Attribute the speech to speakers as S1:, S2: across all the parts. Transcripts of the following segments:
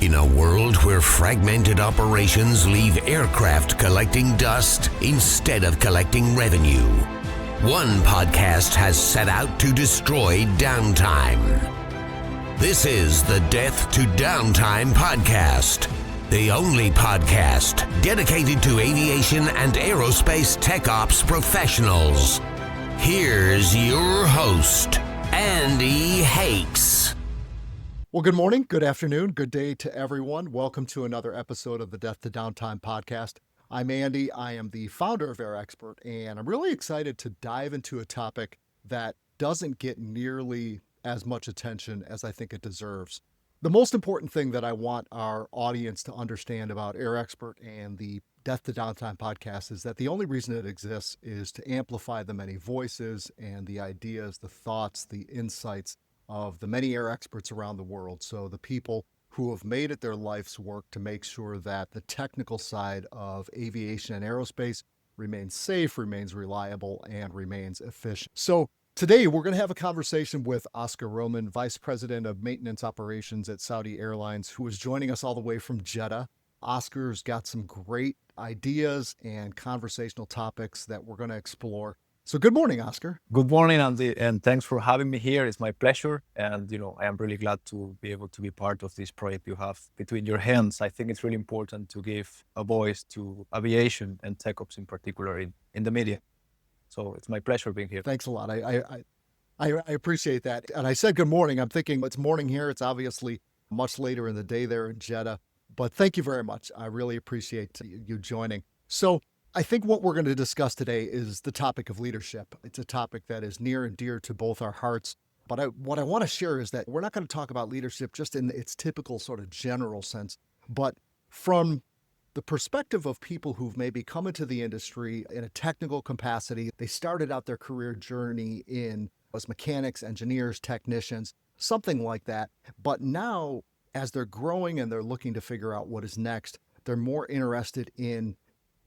S1: In a world where fragmented operations leave aircraft collecting dust instead of collecting revenue, one podcast has set out to destroy downtime. This is the Death to Downtime Podcast, the only podcast dedicated to aviation and aerospace tech ops professionals. Here's your host, Andy Hakes.
S2: Well, good morning, good afternoon, good day to everyone. Welcome to another episode of the Death to Downtime Podcast. I'm Andy. I am the founder of AirExpert, and I'm really excited to dive into a topic that doesn't get nearly as much attention as I think it deserves. The most important thing that I want our audience to understand about AirExpert and the Death to Downtime Podcast is that the only reason it exists is to amplify the many voices and the ideas, the thoughts, the insights of the many air experts around the world. So the people who have made it their life's work to make sure that the technical side of aviation and aerospace remains safe, remains reliable, and remains efficient. So today we're going to have a conversation with Oscar Roman, Vice President of Maintenance Operations at Saudi Airlines, who is joining us all the way from Jeddah. Oscar's got some great ideas and conversational topics that we're going to explore. So good morning, Oscar.
S3: Good morning, Andy, and thanks for having me here. It's my pleasure. And, I am really glad to be able to be part of this project you have between your hands. I think it's really important to give a voice to aviation and tech ops in particular in the media. So it's my pleasure being here.
S2: Thanks a lot. I appreciate that. And I said good morning. I'm thinking it's morning here. It's obviously much later in the day there in Jeddah. But thank you very much. I really appreciate you joining. So I think what we're going to discuss today is the topic of leadership. It's a topic that is near and dear to both our hearts. But what I want to share is that we're not going to talk about leadership just in its typical sort of general sense, but from the perspective of people who've maybe come into the industry in a technical capacity. They started out their career journey as mechanics, engineers, technicians, something like that. But now, as they're growing and they're looking to figure out what is next, they're more interested in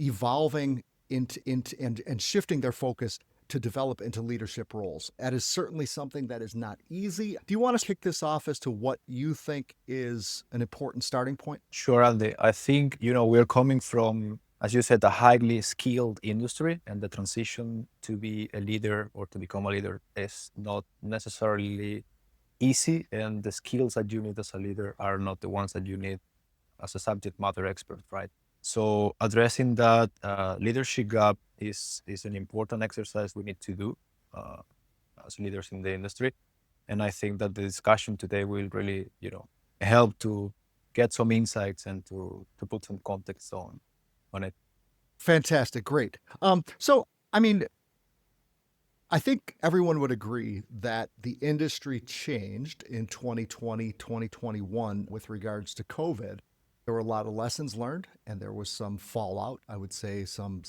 S2: evolving into and shifting their focus to develop into leadership roles. That is certainly something that is not easy. Do you want to kick this off as to what you think is an important starting point?
S3: Sure, Andy. I think, we're coming from, as you said, a highly skilled industry, and the transition to be a leader or to become a leader is not necessarily easy. And the skills that you need as a leader are not the ones that you need as a subject matter expert, right? So addressing that leadership gap is an important exercise we need to do as leaders in the industry. And I think that the discussion today will really, help to get some insights and to put some context on it.
S2: Fantastic. Great. I think everyone would agree that the industry changed in 2020, 2021 with regards to COVID. There were a lot of lessons learned, and there was some fallout. I would say some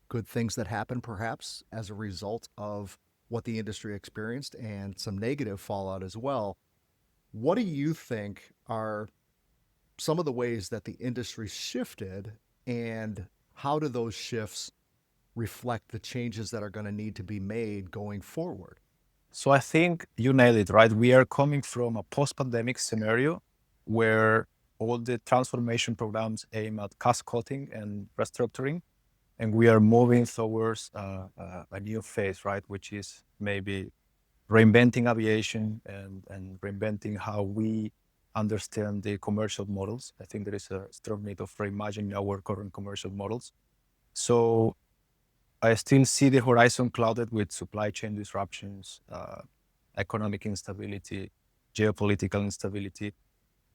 S2: good things that happened perhaps as a result of what the industry experienced, and some negative fallout as well. What do you think are some of the ways that the industry shifted, and how do those shifts reflect the changes that are going to need to be made going forward?
S3: So I think you nailed it, right? We are coming from a post-pandemic scenario where all the transformation programs aim at cost cutting and restructuring, and we are moving towards a new phase, right? Which is maybe reinventing aviation and reinventing how we understand the commercial models. I think there is a strong need of reimagining our current commercial models. So I still see the horizon clouded with supply chain disruptions, economic instability, geopolitical instability,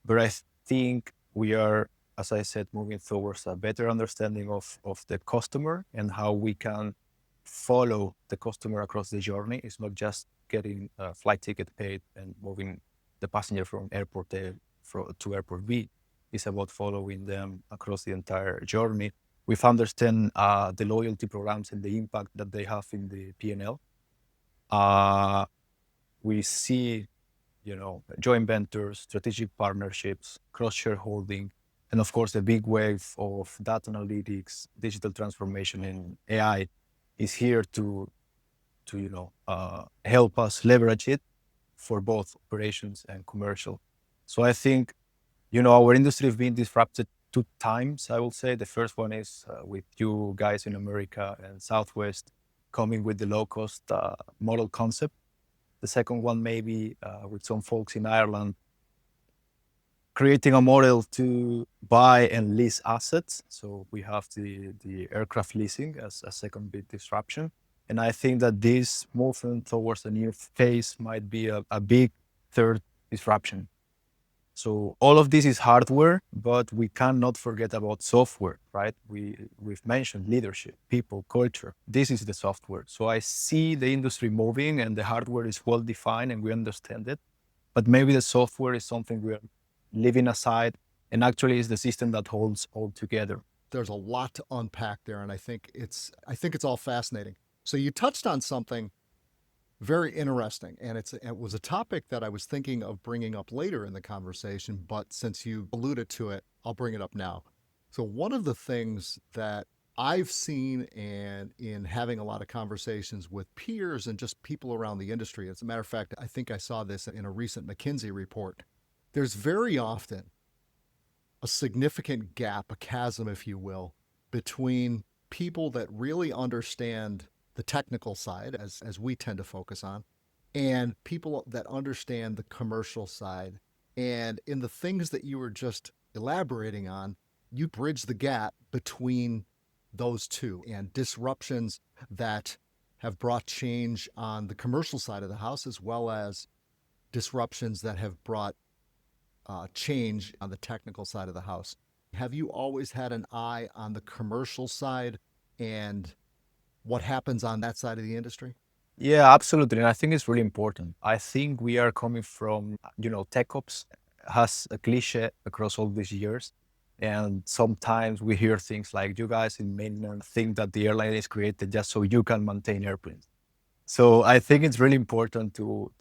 S3: but I think we are, as I said, moving towards a better understanding of the customer and how we can follow the customer across the journey. It's not just getting a flight ticket paid and moving the passenger from airport A to airport B. It's about following them across the entire journey. We've understand the loyalty programs and the impact that they have in the P&L. We see joint ventures, strategic partnerships, cross-shareholding, and of course, the big wave of data analytics, digital transformation, and AI is here to help us leverage it for both operations and commercial. So I think Our industry has been disrupted two times, I will say. The first one is with you guys in America and Southwest coming with the low cost model concept. The second one, maybe with some folks in Ireland creating a model to buy and lease assets. So we have the aircraft leasing as a second big disruption. And I think that this movement towards a new phase might be a big third disruption. So all of this is hardware, but we cannot forget about software, right? We've mentioned leadership, people, culture. This is the software. So I see the industry moving and the hardware is well defined and we understand it. But maybe the software is something we're leaving aside and actually is the system that holds all together.
S2: There's a lot to unpack there, and I think it's all fascinating. So you touched on something very interesting, and it was a topic that I was thinking of bringing up later in the conversation, but since you alluded to it, I'll bring it up now. So one of the things that I've seen and in having a lot of conversations with peers and just people around the industry, as a matter of fact, I think I saw this in a recent McKinsey report. There's very often a significant gap, a chasm, if you will, between people that really understand the technical side, as we tend to focus on, and people that understand the commercial side. And in the things that you were just elaborating on, you bridge the gap between those two and disruptions that have brought change on the commercial side of the house, as well as disruptions that have brought change on the technical side of the house. Have you always had an eye on the commercial side and what happens on that side of the industry?
S3: Yeah, absolutely. And I think it's really important. I think we are coming from, tech ops has a cliche across all these years. And sometimes we hear things like, you guys in maintenance think that the airline is created just so you can maintain airplanes. So I think it's really important to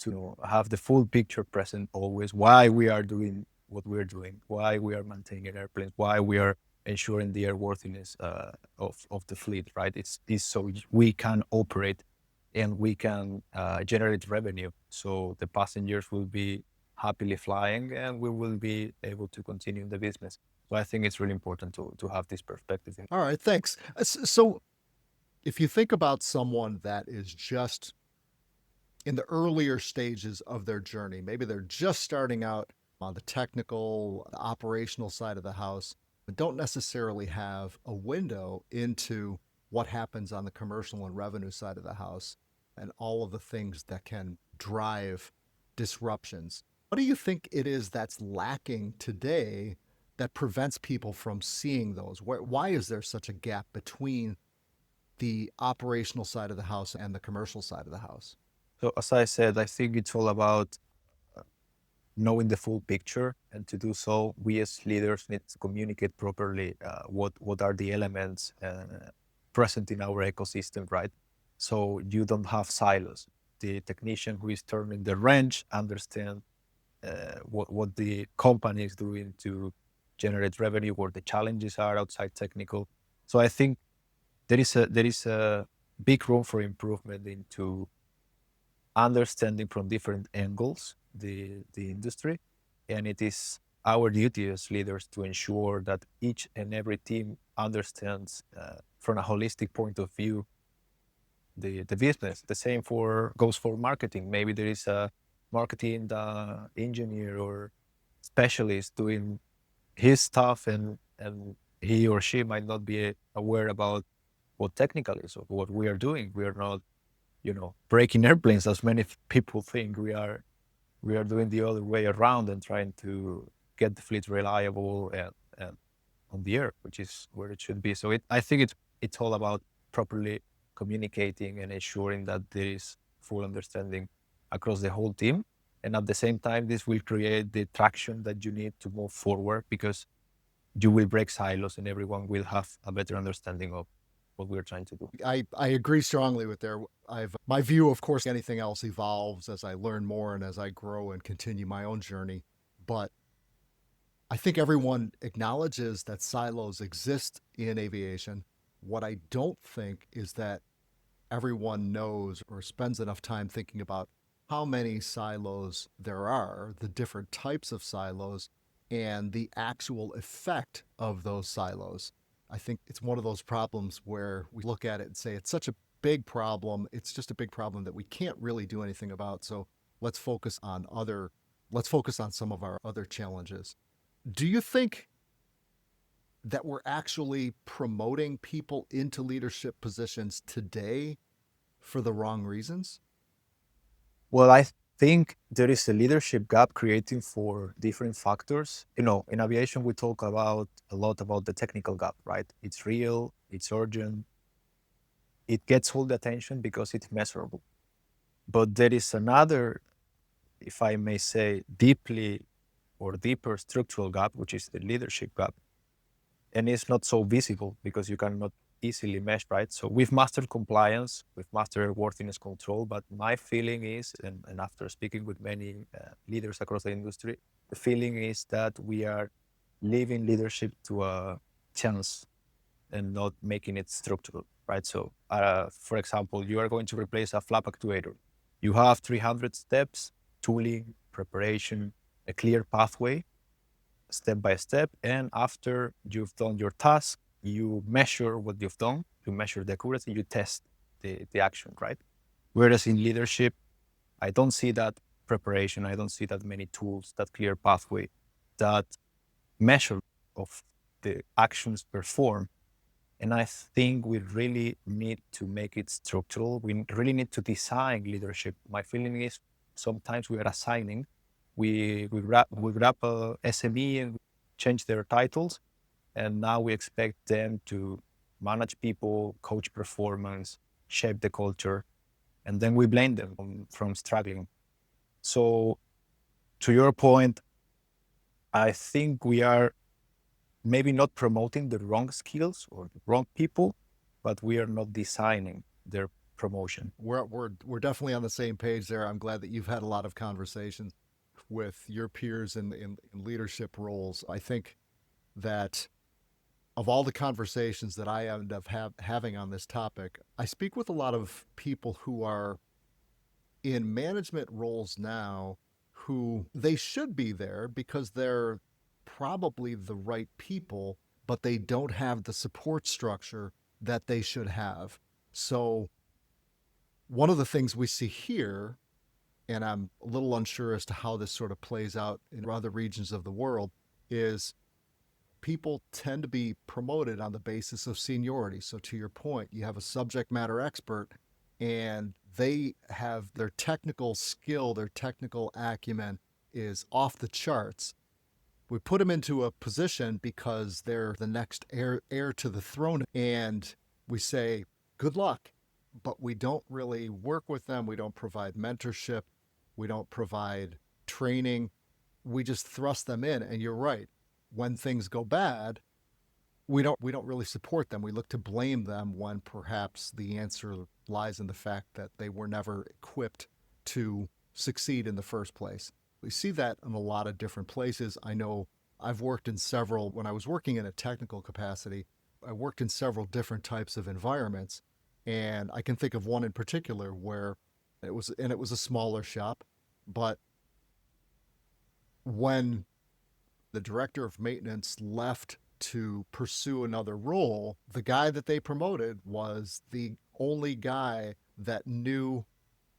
S3: have the full picture present always, why we are doing what we're doing, why we are maintaining airplanes, why we are ensuring the airworthiness of the fleet, right? It's so we can operate and we can generate revenue. So the passengers will be happily flying and we will be able to continue the business. So I think it's really important to have this perspective.
S2: All right, thanks. So if you think about someone that is just in the earlier stages of their journey, maybe they're just starting out on the technical, the operational side of the house, but don't necessarily have a window into what happens on the commercial and revenue side of the house and all of the things that can drive disruptions. What do you think it is that's lacking today that prevents people from seeing those? Why is there such a gap between the operational side of the house and the commercial side of the house?
S3: So as I said, I think it's all about knowing the full picture, and to do so, we as leaders need to communicate properly what are the elements present in our ecosystem, right? So you don't have silos. The technician who is turning the wrench understand what the company is doing to generate revenue, where the challenges are outside technical. So I think there is a big room for improvement into understanding from different angles the industry, and it is our duty as leaders to ensure that each and every team understands from a holistic point of view the business. The same goes for marketing. Maybe there is a marketing engineer or specialist doing his stuff, and he or she might not be aware about what technical is or what we are doing. We are not breaking airplanes as many people think. We are doing the other way around and trying to get the fleet reliable and on the air, which is where it should be. So I think it's all about properly communicating and ensuring that there is full understanding across the whole team. And at the same time, this will create the traction that you need to move forward, because you will break silos and everyone will have a better understanding of what we're trying to do.
S2: I agree strongly with there. My view, of course, anything else evolves as I learn more and as I grow and continue my own journey. But I think everyone acknowledges that silos exist in aviation. What I don't think is that everyone knows or spends enough time thinking about how many silos there are, the different types of silos, and the actual effect of those silos. I think it's one of those problems where we look at it and say it's such a big problem. It's just a big problem that we can't really do anything about. So let's focus on some of our other challenges. Do you think that we're actually promoting people into leadership positions today for the wrong reasons?
S3: Well, I think there is a leadership gap creating for different factors. In aviation, we talk about a lot about the technical gap, right? It's real, it's urgent, it gets all the attention because it's measurable. But there is another, if I may say, deeper structural gap, which is the leadership gap. And it's not so visible because you cannot easily measure, right? So we've mastered compliance, we've mastered airworthiness control, but my feeling is, and after speaking with many leaders across the industry, the feeling is that we are leaving leadership to a chance and not making it structural, right? So, for example, you are going to replace a flap actuator. You have 300 steps, tooling, preparation, a clear pathway, step by step. And after you've done your task, you measure what you've done, you measure the accuracy, you test the action, right? Whereas in leadership, I don't see that preparation, I don't see that many tools, that clear pathway, that measure of the actions performed. And I think we really need to make it structural. We really need to design leadership. My feeling is sometimes we are assigning, we grab a SME and change their titles, and now we expect them to manage people, coach performance, shape the culture, and then we blame them from struggling. So to your point, I think we are maybe not promoting the wrong skills or the wrong people, but we are not designing their promotion.
S2: We're definitely on the same page there. I'm glad that you've had a lot of conversations with your peers in leadership roles. I think that of all the conversations that I end up having on this topic, I speak with a lot of people who are in management roles now who they should be there because they're probably the right people, but they don't have the support structure that they should have. So one of the things we see here, and I'm a little unsure as to how this sort of plays out in other regions of the world, is people tend to be promoted on the basis of seniority. So to your point, you have a subject matter expert and they have their technical skill, their technical acumen is off the charts. We put them into a position because they're the next heir to the throne, and we say, good luck. But we don't really work with them. We don't provide mentorship. We don't provide training. We just thrust them in. And you're right. When things go bad, we don't really support them. We look to blame them when perhaps the answer lies in the fact that they were never equipped to succeed in the first place. We see that in a lot of different places. I know I've worked in several, when I was working in a technical capacity, I worked in several different types of environments. And I can think of one in particular where it was a smaller shop, but when the director of maintenance left to pursue another role, the guy that they promoted was the only guy that knew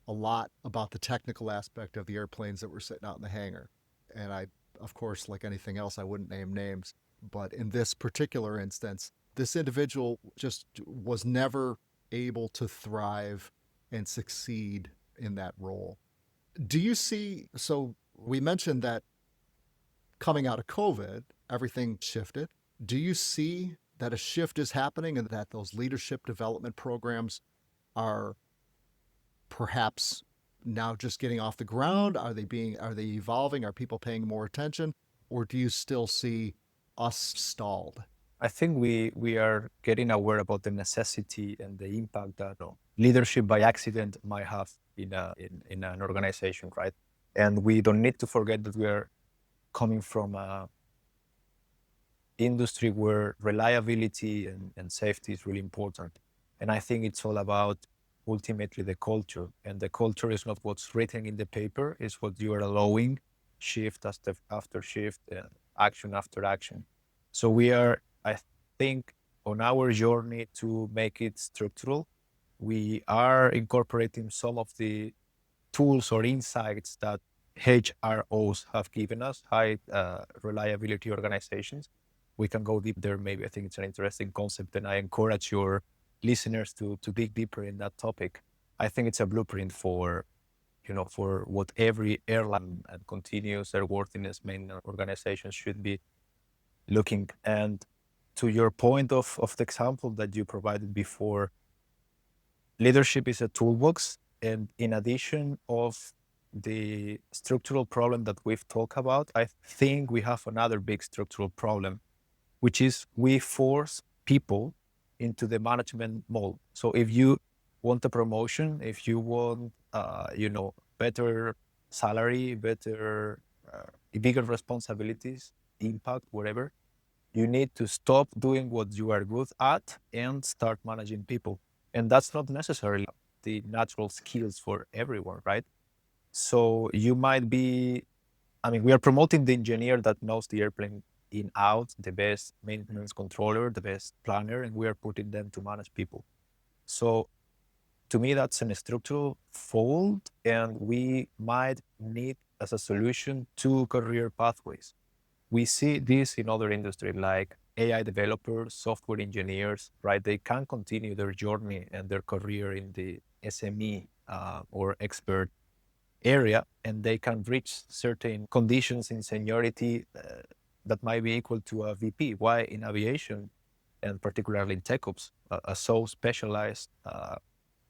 S2: a lot about the technical aspect of the airplanes that were sitting out in the hangar. And I, of course, like anything else, I wouldn't name names. But in this particular instance, this individual just was never able to thrive and succeed in that role. Do you see, so we mentioned that coming out of COVID, everything shifted. Do you see that a shift is happening and that those leadership development programs are perhaps now just getting off the ground? Are they evolving? Are people paying more attention? Or do you still see us stalled?
S3: I think we are getting aware about the necessity and the impact that leadership by accident might have in an organization, right? And we don't need to forget that we are coming from a industry where reliability and safety is really important. And I think it's all about ultimately the culture. And the culture is not what's written in the paper, it's what you are allowing shift after shift action after action. So we are, I think, on our journey to make it structural. We are incorporating some of the tools or insights that HROs have given us, high reliability organizations. We can go deep there. Maybe I think it's an interesting concept, and I encourage your listeners to dig deeper in that topic. I think it's a blueprint for for what every airline and continuous airworthiness main organization should be looking. And to your point of the example that you provided before, leadership is a toolbox. And in addition of the structural problem that we've talked about, I think we have another big structural problem, which is we force people into the management mold. So if you want a promotion, if you want, better salary, better, bigger responsibilities, impact, whatever, you need to stop doing what you are good at and start managing people. And that's not necessarily the natural skills for everyone, right? So you might be, we are promoting the engineer that knows the airplane in out, the best maintenance controller, the best planner, and we are putting them to manage people. So to me, that's an structural fault, and we might need as a solution two career pathways. We see this in other industries like AI developers, software engineers, right? They can continue their journey and their career in the SME or expert area, and they can reach certain conditions in seniority that might be equal to a VP. Why in aviation, and particularly in tech ops, a so specialized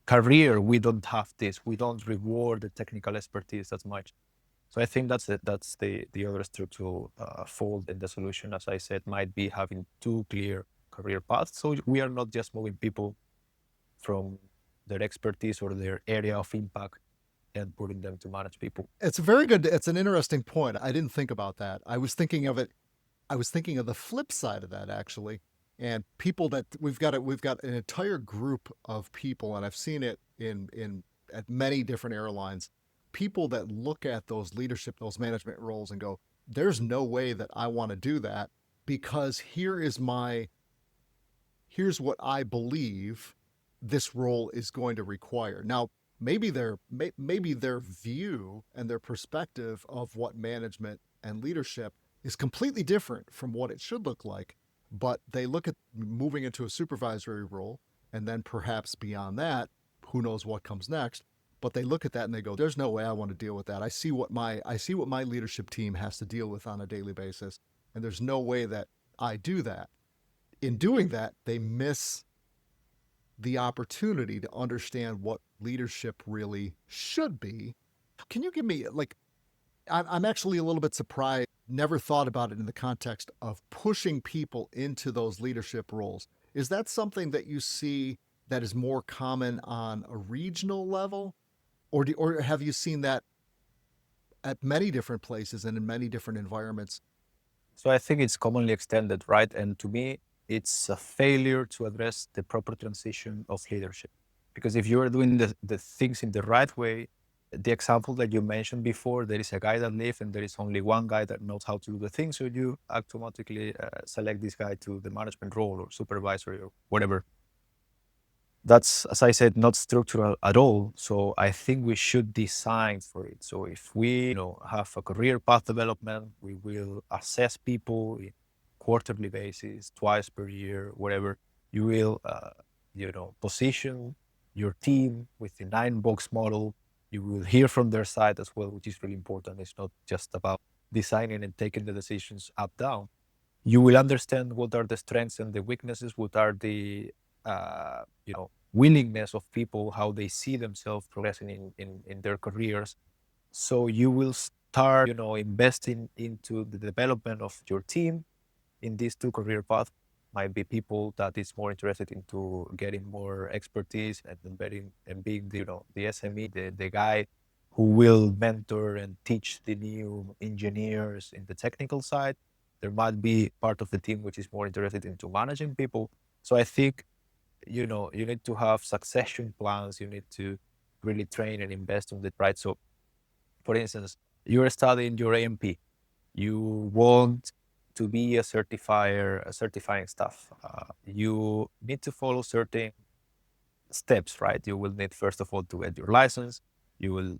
S3: career, we don't have this. We don't reward the technical expertise as much. So I think that's it. That's the other structural fault in the solution, as I said, might be having two clear career paths. So we are not just moving people from their expertise or their area of impact and putting them to manage people.
S2: It's an interesting point. I didn't think about that. I was thinking of the flip side of that, actually. And people that we've got an entire group of people, and I've seen it at many different airlines, people that look at those leadership, those management roles and go, there's no way that I want to do that, because here's what I believe this role is going to require. Now, maybe their view and their perspective of what management and leadership is completely different from what it should look like, but they look at moving into a supervisory role, and then perhaps beyond that, who knows what comes next. But they look at that and they go, there's no way I want to deal with that. I see what my leadership team has to deal with on a daily basis, and there's no way that I do that. In doing that, they miss the opportunity to understand what leadership really should be. Can you give me, I'm actually a little bit surprised, never thought about it in the context of pushing people into those leadership roles. Is that something that you see that is more common on a regional level? Or have you seen that at many different places and in many different environments?
S3: So I think it's commonly extended, right? And to me, it's a failure to address the proper transition of leadership. Because if you are doing the things in the right way, the example that you mentioned before, there is a guy that leaves and there is only one guy that knows how to do the thing. So you automatically select this guy to the management role or supervisory or whatever. That's, as I said, not structural at all. So I think we should design for it. So if we have a career path development, we will assess people in quarterly basis, twice per year, whatever. You will, position your team with the 9-box model. You will hear from their side as well, which is really important. It's not just about designing and taking the decisions up, down. You will understand what are the strengths and the weaknesses, what are the willingness of people, how they see themselves progressing in their careers. So you will start, investing into the development of your team in these two career paths. Might be people that is more interested into getting more expertise and embedding and being the SME, the guy who will mentor and teach the new engineers in the technical side. There might be part of the team which is more interested into managing people. So I think, you need to have succession plans. You need to really train and invest on the right. So, for instance, you're studying your AMP. You want to be a certifying staff, you need to follow certain steps, right? You will need, first of all, to get your license. You will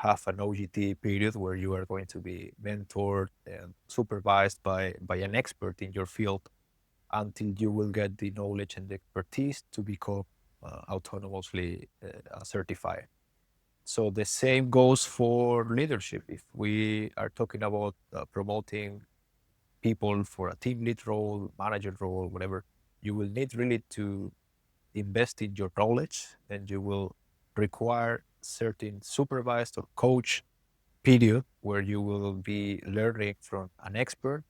S3: have an OGT period where you are going to be mentored and supervised by an expert in your field until you will get the knowledge and the expertise to become autonomously certified. So the same goes for leadership. If we are talking about promoting people for a team lead role, manager role, whatever, you will need really to invest in your knowledge, and you will require certain supervised or coach period where you will be learning from an expert,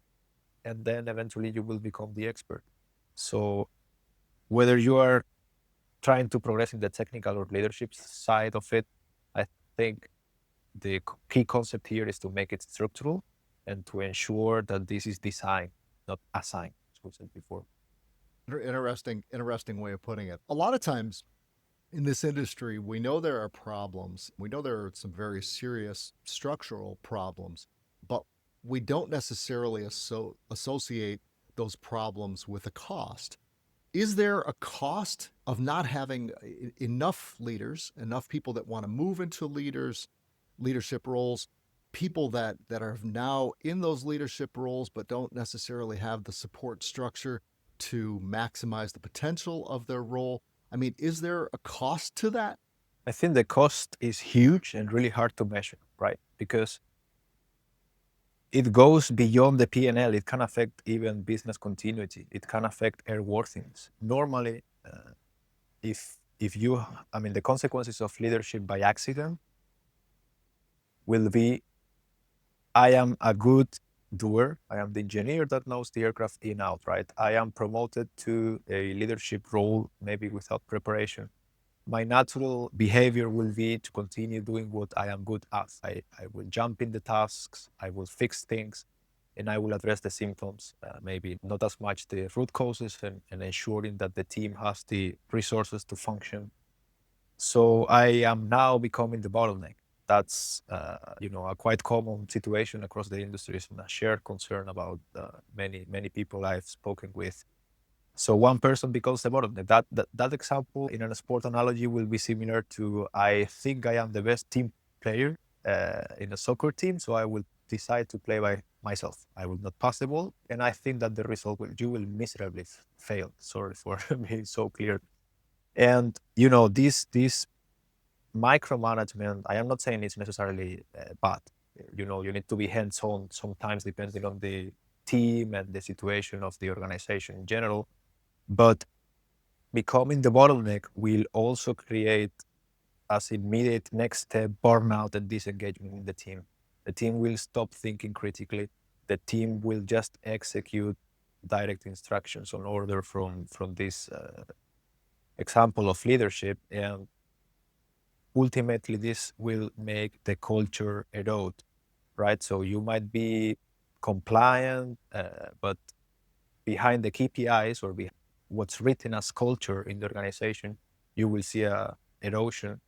S3: and then eventually you will become the expert. So whether you are trying to progress in the technical or leadership side of it, I think the key concept here is to make it structural and to ensure that this is designed, not assigned, as we said before.
S2: Interesting way of putting it. A lot of times in this industry, we know there are problems. We know there are some very serious structural problems, but we don't necessarily associate those problems with a cost. Is there a cost of not having enough leaders, enough people that want to move into leadership roles, people that are now in those leadership roles but don't necessarily have the support structure to maximize the potential of their role? I mean, is there a cost to that?
S3: I think the cost is huge and really hard to measure, right? Because it goes beyond the P&L. It can affect even business continuity. It can affect airworthiness. Normally, if you, I mean, the consequences of leadership by accident will be, I am a good doer. I am the engineer that knows the aircraft in out, right? I am promoted to a leadership role, maybe without preparation. My natural behavior will be to continue doing what I am good at. I will jump in the tasks, I will fix things, and I will address the symptoms, maybe not as much the root causes, and ensuring that the team has the resources to function. So I am now becoming the bottleneck. That's a quite common situation across the industries and a shared concern about many people I've spoken with. So one person becomes the bottleneck. That example in a sport analogy will be similar to, I think I am the best team player in a soccer team, so I will decide to play by myself. I will not pass the ball, and I think that the result you will miserably fail. Sorry for being so clear. And this micromanagement, I am not saying it's necessarily bad. You need to be hands-on sometimes, depending on the team and the situation of the organization in general. But becoming the bottleneck will also create, as immediate next step, burnout and disengagement in the team. The team will stop thinking critically. The team will just execute direct instructions on order from this example of leadership, and ultimately this will make the culture erode, right? So you might be compliant, but behind the KPIs or behind what's written as culture in the organization, you will see a erosion.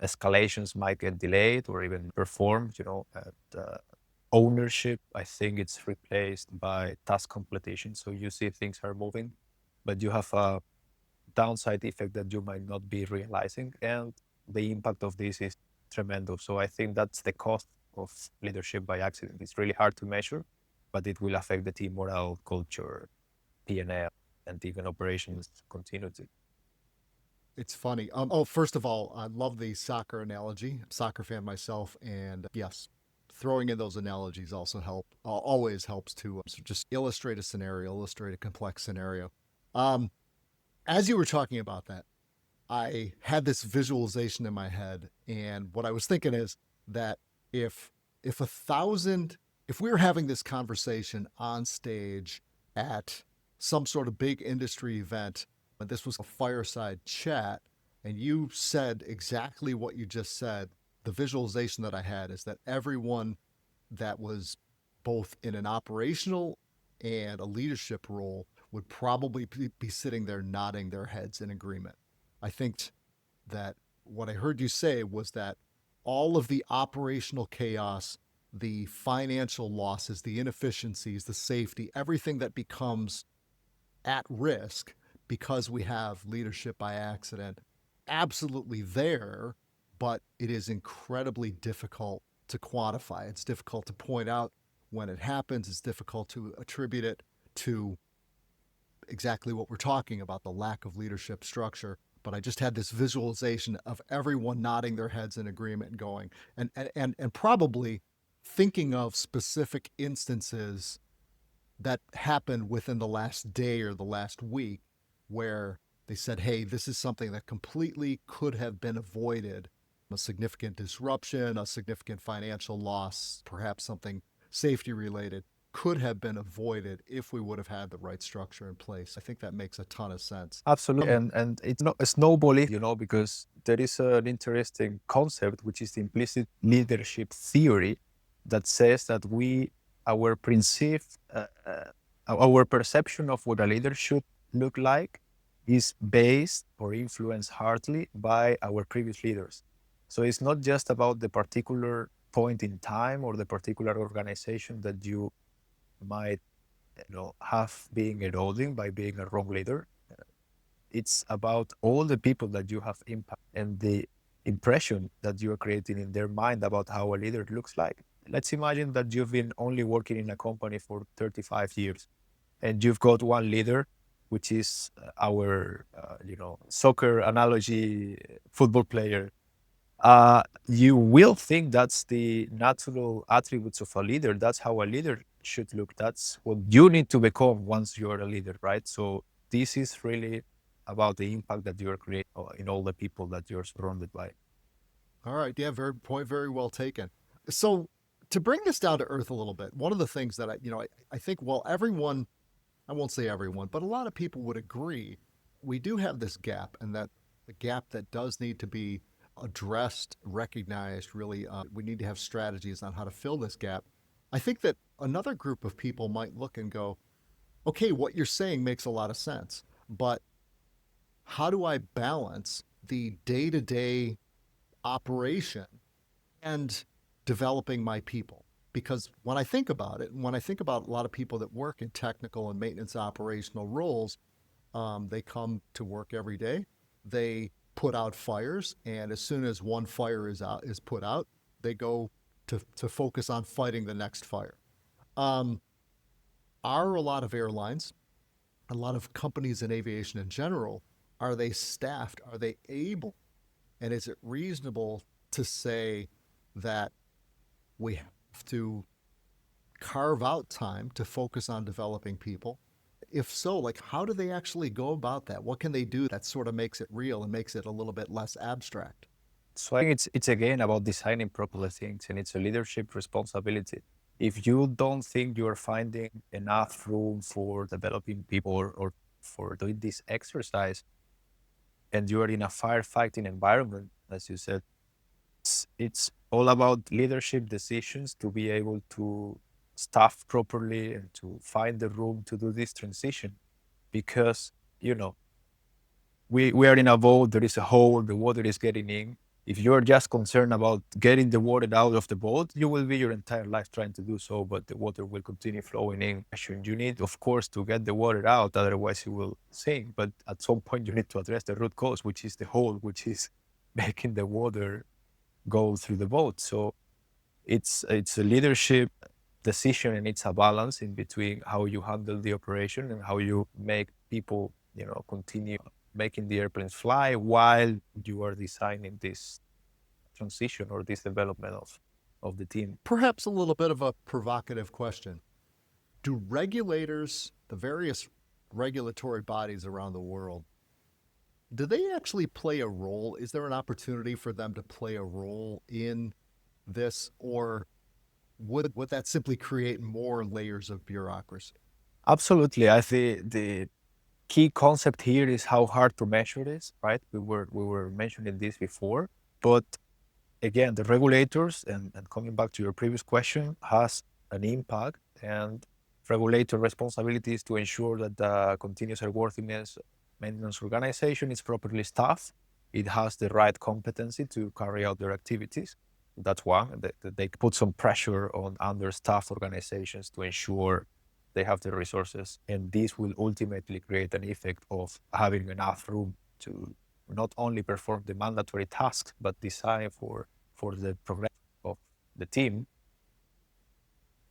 S3: Escalations might get delayed or even performed. Ownership, I think it's replaced by task completion. So you see things are moving, but you have a downside effect that you might not be realizing, and the impact of this is tremendous. So I think that's the cost of leadership by accident. It's really hard to measure, but it will affect the team morale, culture, P&L, and even operations continuity.
S2: It's funny. First of all, I love the soccer analogy. Soccer fan myself, and yes, throwing in those analogies always helps to just illustrate a scenario, illustrate a complex scenario. As you were talking about that, I had this visualization in my head, and what I was thinking is that if we were having this conversation on stage at some sort of big industry event, and this was a fireside chat, and you said exactly what you just said, the visualization that I had is that everyone that was both in an operational and a leadership role would probably be sitting there nodding their heads in agreement. I think that what I heard you say was that all of the operational chaos the financial losses, the inefficiencies, the safety, everything that becomes at risk because we have leadership by accident, absolutely there, but it is incredibly difficult to quantify. It's difficult to point out when it happens. It's difficult to attribute it to exactly what we're talking about, the lack of leadership structure. But I just had this visualization of everyone nodding their heads in agreement and going, and probably thinking of specific instances that happened within the last day or the last week where they said, hey, this is something that completely could have been avoided. A significant disruption, a significant financial loss, perhaps something safety related could have been avoided if we would have had the right structure in place. I think that makes a ton of sense.
S3: Absolutely. And it's not a snowballing, because there is an interesting concept, which is the implicit leadership theory that says that our perception of what a leader should look like is based or influenced hardly by our previous leaders. So it's not just about the particular point in time or the particular organization that you might have been eroding by being a wrong leader. It's about all the people that you have impact and the impression that you are creating in their mind about how a leader looks like. Let's imagine that you've been only working in a company for 35 years and you've got one leader, which is our, soccer analogy football player. You will think that's the natural attributes of a leader. That's how a leader should look. That's what you need to become once you're a leader, right? So this is really about the impact that you're creating in all the people that you're surrounded by.
S2: All right. Yeah, very well taken. So to bring this down to earth a little bit, one of the things that I think, well, everyone, I won't say everyone, but a lot of people would agree, we do have this gap, and that the gap that does need to be addressed, recognized, really, we need to have strategies on how to fill this gap. I think that another group of people might look and go, okay, what you're saying makes a lot of sense, but how do I balance the day-to-day operation and developing my people? Because when I think about it, and when I think about a lot of people that work in technical and maintenance operational roles, they come to work every day. They put out fires, and as soon as one fire is put out, they go to focus on fighting the next fire. Are a lot of airlines, a lot of companies in aviation in general, are they staffed? Are they able? And is it reasonable to say that we have to carve out time to focus on developing people? If so, like, how do they actually go about that? What can they do that sort of makes it real and makes it a little bit less abstract?
S3: So I think it's again about designing properly things, and it's a leadership responsibility. If you don't think you're finding enough room for developing people or for doing this exercise, and you are in a firefighting environment, as you said, it's all about leadership decisions to be able to staff properly and to find the room to do this transition. Because, we are in a boat, there is a hole, the water is getting in. If you're just concerned about getting the water out of the boat, you will be your entire life trying to do so, but the water will continue flowing in. You need, of course, to get the water out, otherwise it will sink. But at some point, you need to address the root cause, which is the hole, which is making the water go through the boat. So it's a leadership decision, and it's a balance in between how you handle the operation and how you make people, continue making the airplanes fly while you are designing this transition or this development of the team.
S2: Perhaps a little bit of a provocative question. Do regulators, the various regulatory bodies around the world, do they actually play a role? Is there an opportunity for them to play a role in this, or would that simply create more layers of bureaucracy?
S3: Absolutely. I think the key concept here is how hard to measure this, right? We were mentioning this before, but again, the regulators, and coming back to your previous question, has an impact, and regulator responsibility is to ensure that the continuous airworthiness maintenance organization is properly staffed. It has the right competency to carry out their activities. That's one. They put some pressure on understaffed organizations to ensure they have the resources. And this will ultimately create an effect of having enough room to not only perform the mandatory tasks, but design for the progression of the team.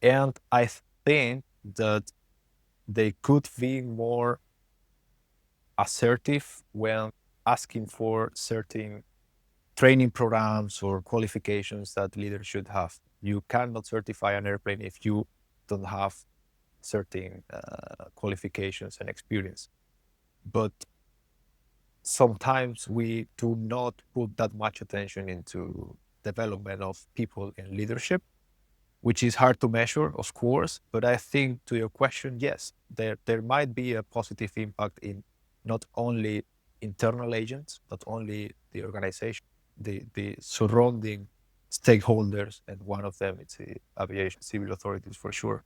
S3: And I think that they could be more assertive when asking for certain training programs or qualifications that leaders should have. You cannot certify an airplane if you don't have certain qualifications and experience. But sometimes we do not put that much attention into development of people in leadership, which is hard to measure, of course. But I think, to your question, yes, there might be a positive impact in not only internal agents, not only the organization, the surrounding stakeholders, and one of them is the aviation civil authorities for sure.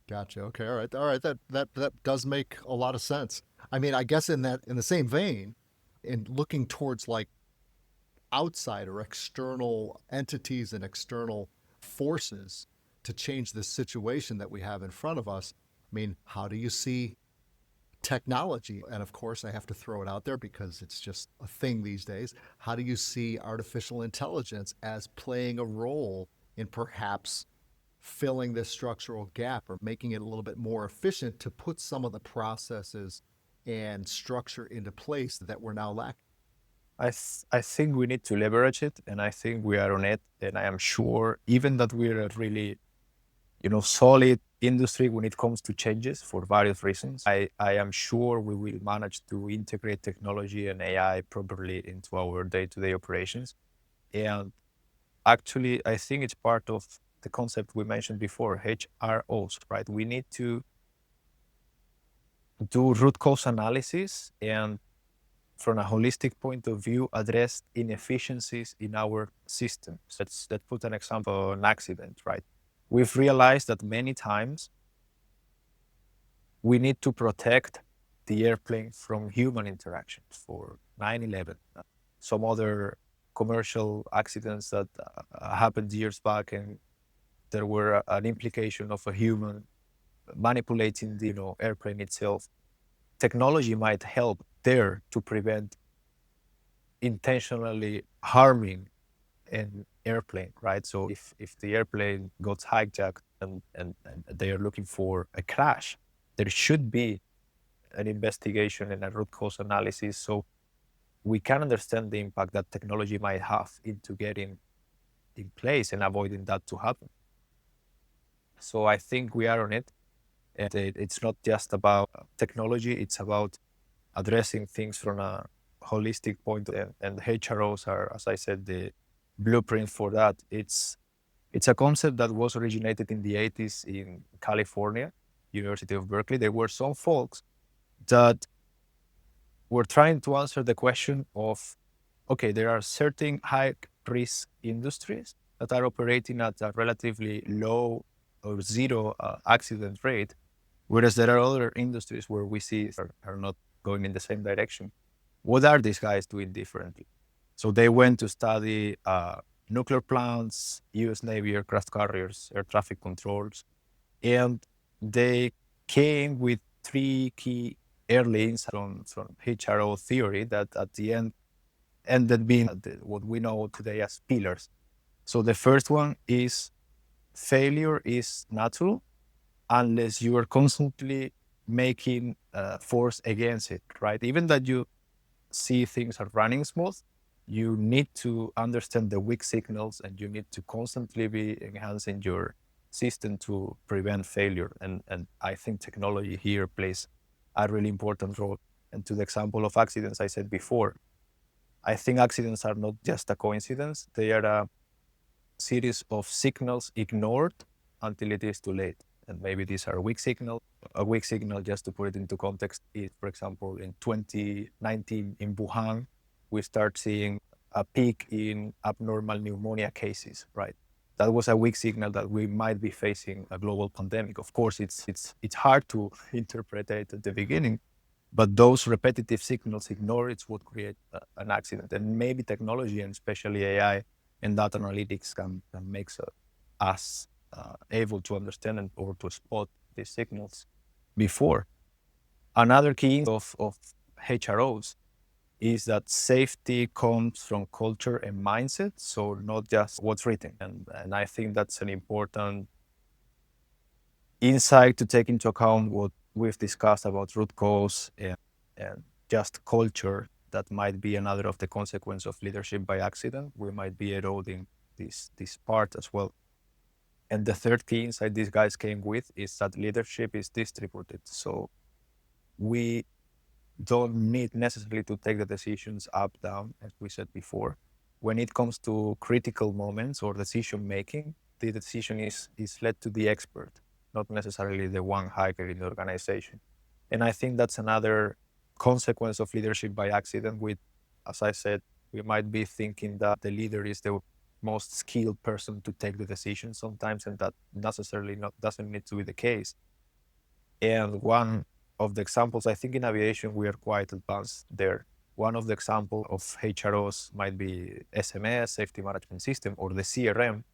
S2: Gotcha. Okay. All right. That does make a lot of sense. I mean, I guess in the same vein, in looking towards like outside or external entities and external forces to change this situation that we have in front of us, I mean, how do you see technology? And of course, I have to throw it out there because it's just a thing these days. How do you see artificial intelligence as playing a role in perhaps filling this structural gap or making it a little bit more efficient to put some of the processes and structure into place that we're now lacking?
S3: I think we need to leverage it, and I think we are on it. And I am sure, even that we're a really, solid industry when it comes to changes for various reasons, I am sure we will manage to integrate technology and AI properly into our day-to-day operations. And actually, I think it's part of the concept we mentioned before, HROs, right? We need to do root cause analysis and, from a holistic point of view, address inefficiencies in our systems. Let's put an example, an accident, right? We've realized that many times we need to protect the airplane from human interactions. For 9/11, some other commercial accidents that happened years back, and there were an implication of a human manipulating the airplane itself. Technology might help there to prevent intentionally harming an airplane, right? So if the airplane got hijacked and they are looking for a crash, there should be an investigation and a root cause analysis, so we can understand the impact that technology might have into getting in place and avoiding that to happen. So I think we are on it. And it's not just about technology, it's about addressing things from a holistic point. And HROs are, as I said, the blueprint for that. It's a concept that was originated in the 80s in California, University of Berkeley. There were some folks that were trying to answer the question of, okay, there are certain high-risk industries that are operating at a relatively low or zero accident rate, whereas there are other industries where we see are not going in the same direction. What are these guys doing differently? So they went to study nuclear plants, US Navy aircraft carriers, air traffic controls, and they came with three key airlines from HRO theory that at the end ended being what we know today as pillars. So the first one is failure is natural unless you are constantly making force against it, right? Even that you see things are running smooth, you need to understand the weak signals and you need to constantly be enhancing your system to prevent failure. And I think technology here plays a really important role. And to the example of accidents I said before, I think accidents are not just a coincidence. They are a series of signals ignored until it is too late. And maybe these are weak signals. A weak signal, just to put it into context, is, for example, in 2019 in Wuhan, we start seeing a peak in abnormal pneumonia cases, right? That was a weak signal that we might be facing a global pandemic. Of course, it's hard to interpret it at the beginning, but those repetitive signals ignored, it's what create an accident. And maybe technology, and especially AI, and that analytics can make us able to understand or to spot these signals before. Another key of HROs is that safety comes from culture and mindset, so not just what's written. And I think that's an important insight to take into account what we've discussed about root cause and just culture. That might be another of the consequence of leadership by accident. We might be eroding this part as well. And the third key insight these guys came with is that leadership is distributed. So we don't need necessarily to take the decisions up, down, as we said before. When it comes to critical moments or decision making, the decision is led to the expert, not necessarily the one higher in the organization. And I think that's another consequence of leadership by accident. With, as I said, we might be thinking that the leader is the most skilled person to take the decision sometimes, and that necessarily doesn't need to be the case. And one of the examples, I think in aviation, we are quite advanced there. One of the examples of HROs might be SMS, Safety Management System, or the CRM.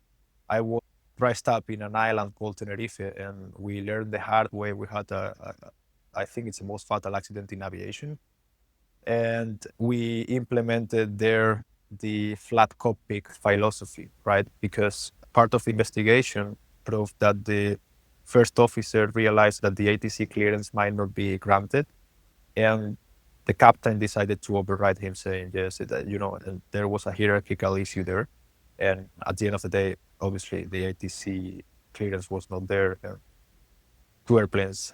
S3: I was dressed up in an island called Tenerife, and we learned the hard way. We had I think it's the most fatal accident in aviation. And we implemented there the flat cockpit philosophy, right? Because part of the investigation proved that the first officer realized that the ATC clearance might not be granted. And the captain decided to override him, saying, yes, and there was a hierarchical issue there. And at the end of the day, obviously, the ATC clearance was not there. And two airplanes,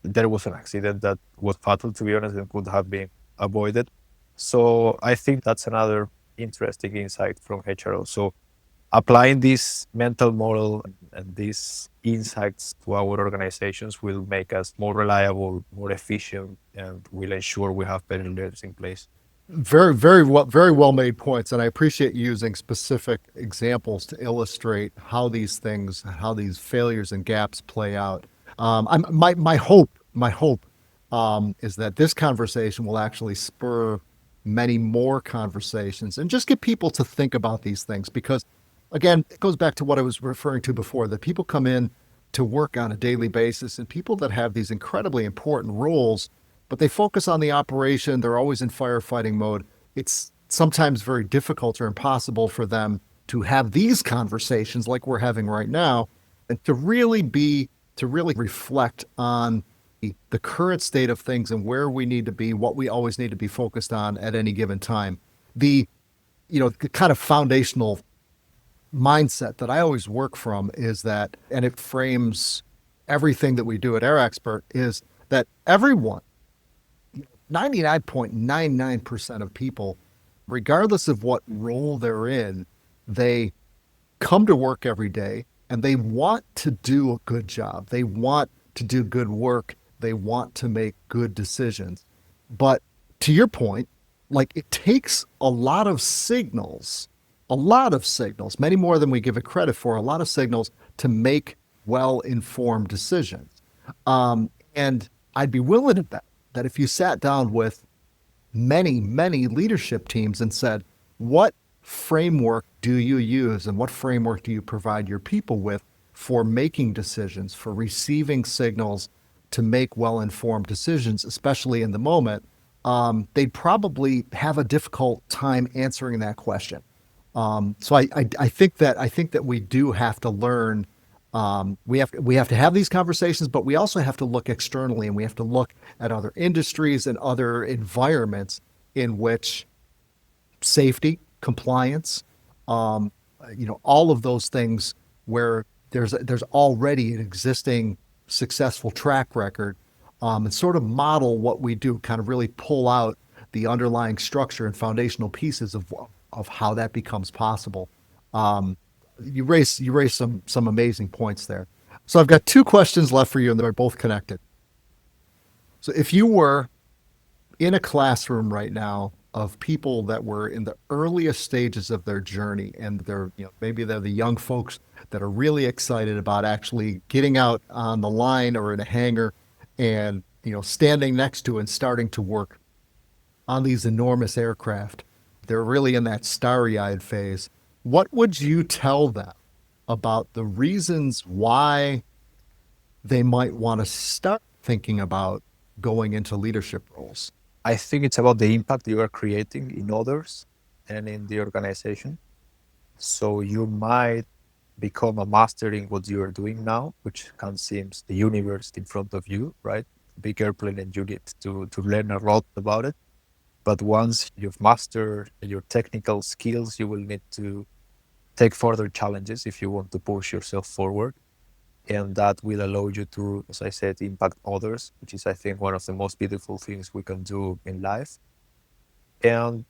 S3: there was an accident that was fatal, to be honest, and could have been avoided. So I think that's another interesting insight from HRO. So applying this mental model and these insights to our organizations will make us more reliable, more efficient, and will ensure we have better leaders in place.
S2: Very well made points, and I appreciate you using specific examples to illustrate how these things, how these failures and gaps play out. My hope is that this conversation will actually spur many more conversations and just get people to think about these things, because again, it goes back to what I was referring to before, that people come in to work on a daily basis, and people that have these incredibly important roles, but they focus on the operation, they're always in firefighting mode. It's sometimes very difficult or impossible for them to have these conversations like we're having right now, and to really reflect on the current state of things and where we need to be, what we always need to be focused on at any given time. The kind of foundational mindset that I always work from is that, and it frames everything that we do at AirExpert, is that everyone, 99.99% of people, regardless of what role they're in, they come to work every day and they want to do a good job. They want to do good work. They want to make good decisions. But to your point, like, it takes a lot of signals, many more than we give it credit for, a lot of signals to make well-informed decisions. And I'd be willing to bet that if you sat down with many leadership teams and said, what framework do you use and what framework do you provide your people with for making decisions, for receiving signals to make well-informed decisions, especially in the moment, they'd probably have a difficult time answering that question. So I think that we do have to learn. We have to have these conversations, but we also have to look externally, and we have to look at other industries and other environments in which safety, compliance, all of those things where there's already an existing successful track record, and sort of model what we do, kind of really pull out the underlying structure and foundational pieces of how that becomes possible. You raise some amazing points there. So I've got two questions left for you, and they're both connected. So if you were in a classroom right now of people that were in the earliest stages of their journey, and maybe they're the young folks that are really excited about actually getting out on the line or in a hangar and standing next to and starting to work on these enormous aircraft, they're really in that starry-eyed phase. What would you tell them about the reasons why they might want to start thinking about going into leadership roles?
S3: I think it's about the impact you are creating in others and in the organization. So you might become a master in what you are doing now, which can seem the universe in front of you, right? Big airplane, and you need to learn a lot about it. But once you've mastered your technical skills, you will need to take further challenges if you want to push yourself forward. And that will allow you to, as I said, impact others, which is, I think, one of the most beautiful things we can do in life. And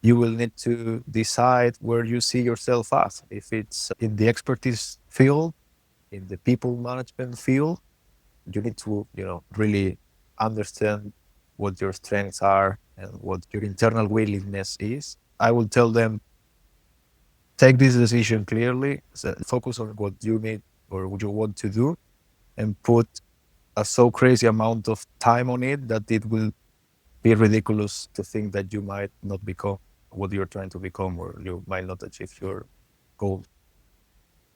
S3: you will need to decide where you see yourself as, if it's in the expertise field, in the people management field. You need to, really understand what your strengths are and what your internal willingness is. I will tell them, take this decision clearly, focus on what you need or what you want to do, and put a so crazy amount of time on it that it will be ridiculous to think that you might not become what you're trying to become, or you might not achieve your goal.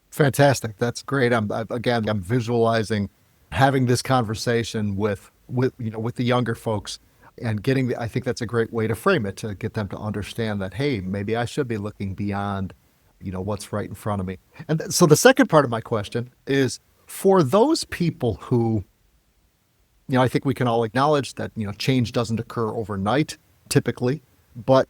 S2: Fantastic. That's great. I'm visualizing having this conversation with the younger folks and I think that's a great way to frame it, to get them to understand that, hey, maybe I should be looking beyond, what's right in front of me. And so the second part of my question is, for those people who, I think we can all acknowledge that, change doesn't occur overnight typically, but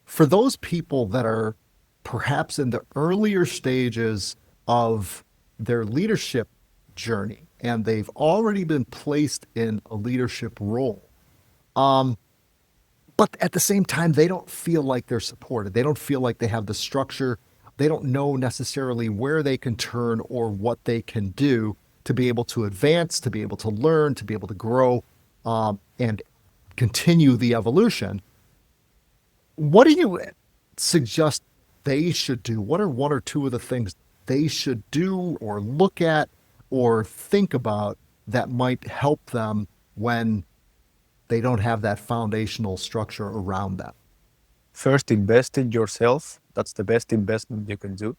S2: for those people that are perhaps in the earlier stages of their leadership journey and they've already been placed in a leadership role, but at the same time, they don't feel like they're supported. They don't feel like they have the structure. They don't know necessarily where they can turn or what they can do to be able to advance, to be able to learn, to be able to grow, and continue the evolution. What do you suggest they should do? What are one or two of the things they should do or look at or think about that might help them when they don't have that foundational structure around them?
S3: First, invest in yourself. That's the best investment you can do.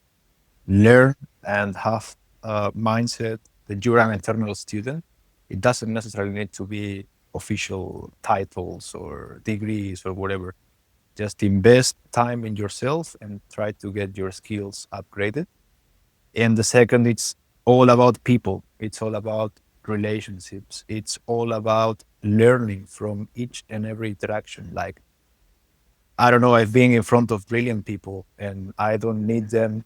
S3: Learn and have a mindset that you're an eternal student. It doesn't necessarily need to be official titles or degrees or whatever. Just invest time in yourself and try to get your skills upgraded. And the second, it's all about people. It's all about relationships. It's all about learning from each and every interaction. Like, I don't know, I've been in front of brilliant people and I don't need them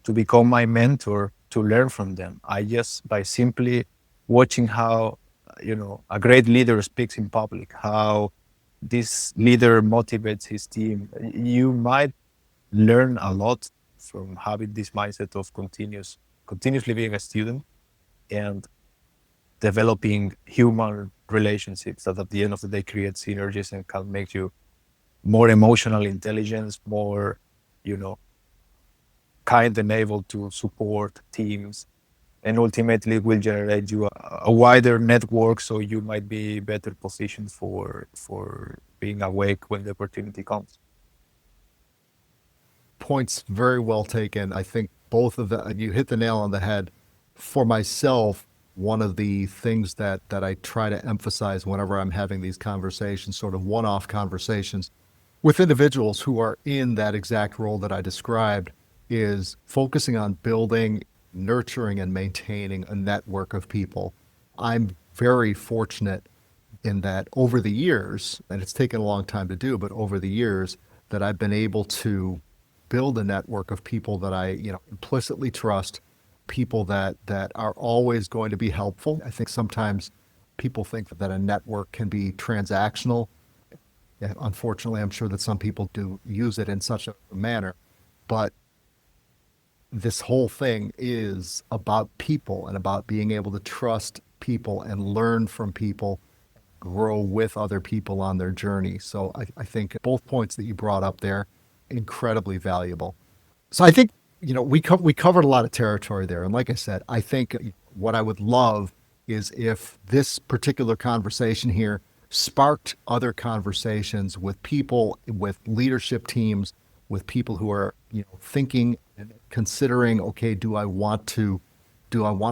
S3: to become my mentor to learn from them. I just, by simply watching how, a great leader speaks in public, how this leader motivates his team, you might learn a lot from having this mindset of continuously being a student and developing human relationships that at the end of the day create synergies and can make you more emotional intelligence, more, kind and able to support teams, and ultimately it will generate you a wider network, so you might be better positioned for being awake when the opportunity comes.
S2: Points very well taken. I think both of them, you hit the nail on the head. For myself, one of the things that I try to emphasize whenever I'm having these conversations, sort of one-off conversations with individuals who are in that exact role that I described, is focusing on building, nurturing, and maintaining a network of people. I'm very fortunate in that over the years, and it's taken a long time to do, but over the years that I've been able to build a network of people that I, implicitly trust, people that are always going to be helpful. I think sometimes people think that a network can be transactional. And unfortunately, I'm sure that some people do use it in such a manner, but this whole thing is about people and about being able to trust people and learn from people, grow with other people on their journey. So I think both points that you brought up there, incredibly valuable. So I think, we covered a lot of territory there. And like I said, I think what I would love is if this particular conversation here sparked other conversations with people, with leadership teams, with people who are, thinking and considering, okay, do I want to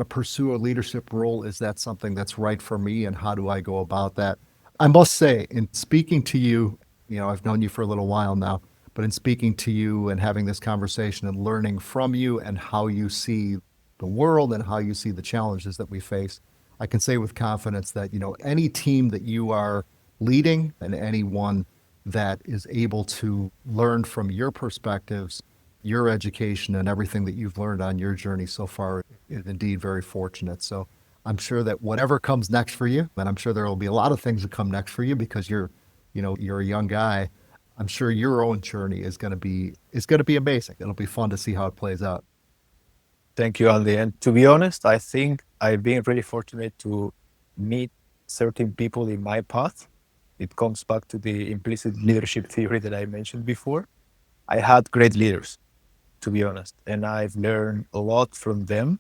S2: pursue a leadership role? Is that something that's right for me? And how do I go about that? I must say, in speaking to you, I've known you for a little while now, but in speaking to you and having this conversation and learning from you and how you see the world and how you see the challenges that we face, I can say with confidence that, any team that you are leading and anyone that is able to learn from your perspectives, your education, and everything that you've learned on your journey so far is indeed very fortunate. So I'm sure that whatever comes next for you, and I'm sure there will be a lot of things that come next for you because you're a young guy. I'm sure your own journey is going to be amazing. It'll be fun to see how it plays out.
S3: Thank you, Andy. And to be honest, I think I've been really fortunate to meet certain people in my path. It comes back to the implicit leadership theory that I mentioned before. I had great leaders, to be honest, and I've learned a lot from them.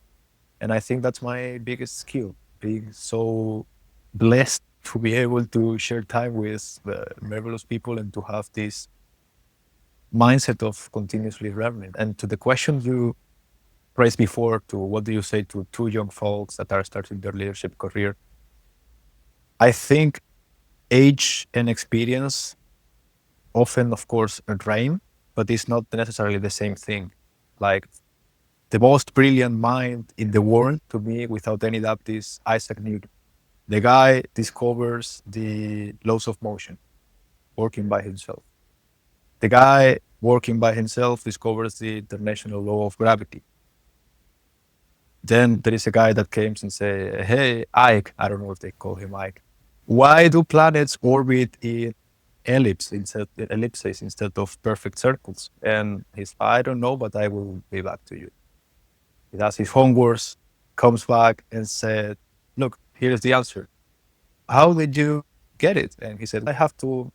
S3: And I think that's my biggest skill, being so blessed to be able to share time with marvelous people and to have this mindset of continuously learning. And to the question you raised before, to what do you say to two young folks that are starting their leadership career? I think age and experience often, of course, drain, but it's not necessarily the same thing. Like the most brilliant mind in the world, to me, without any doubt, is Isaac Newton. The guy discovers the laws of motion, working by himself. The guy working by himself discovers the international law of gravity. Then there is a guy that comes and say, hey, Ike, I don't know if they call him Ike, why do planets orbit in ellipses instead of perfect circles? And he's, I don't know, but I will be back to you. He does his homework, comes back and said, look, here's the answer. How did you get it? And he said, I have to,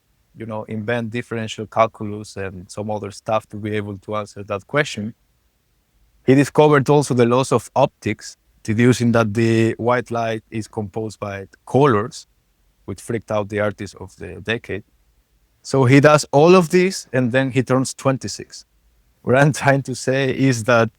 S3: invent differential calculus and some other stuff to be able to answer that question. He discovered also the laws of optics, deducing that the white light is composed by colors, which freaked out the artists of the decade. So he does all of this, and then he turns 26. What I'm trying to say is that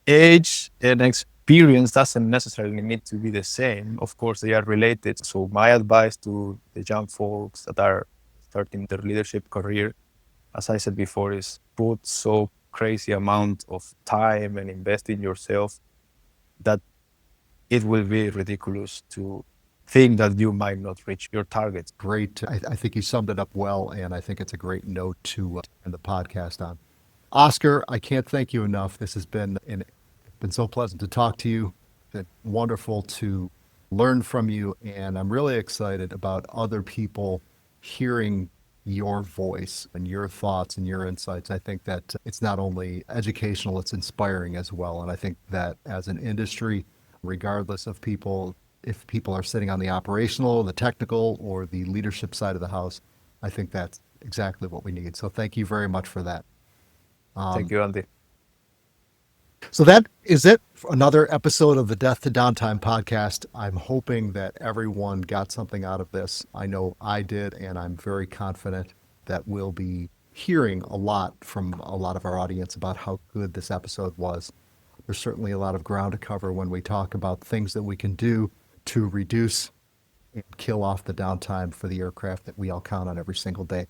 S3: age and experience doesn't necessarily need to be the same. Of course, they are related. So my advice to the young folks that are starting their leadership career, as I said before, is put so crazy amount of time and invest in yourself that it will be ridiculous to think that you might not reach your targets.
S2: Great. I think you summed it up well, and I think it's a great note to end the podcast on. Oscar, I can't thank you enough. This has been so pleasant to talk to you. It's been wonderful to learn from you, and I'm really excited about other people hearing your voice and your thoughts and your insights. I think that it's not only educational, it's inspiring as well. And I think that as an industry, regardless of if people are sitting on the operational, the technical, or the leadership side of the house, I think that's exactly what we need. So thank you very much for that.
S3: Thank you, Andy.
S2: So that is it for another episode of the Death to Downtime podcast. I'm hoping that everyone got something out of this. I know I did, and I'm very confident that we'll be hearing a lot from a lot of our audience about how good this episode was. There's certainly a lot of ground to cover when we talk about things that we can do to reduce and kill off the downtime for the aircraft that we all count on every single day.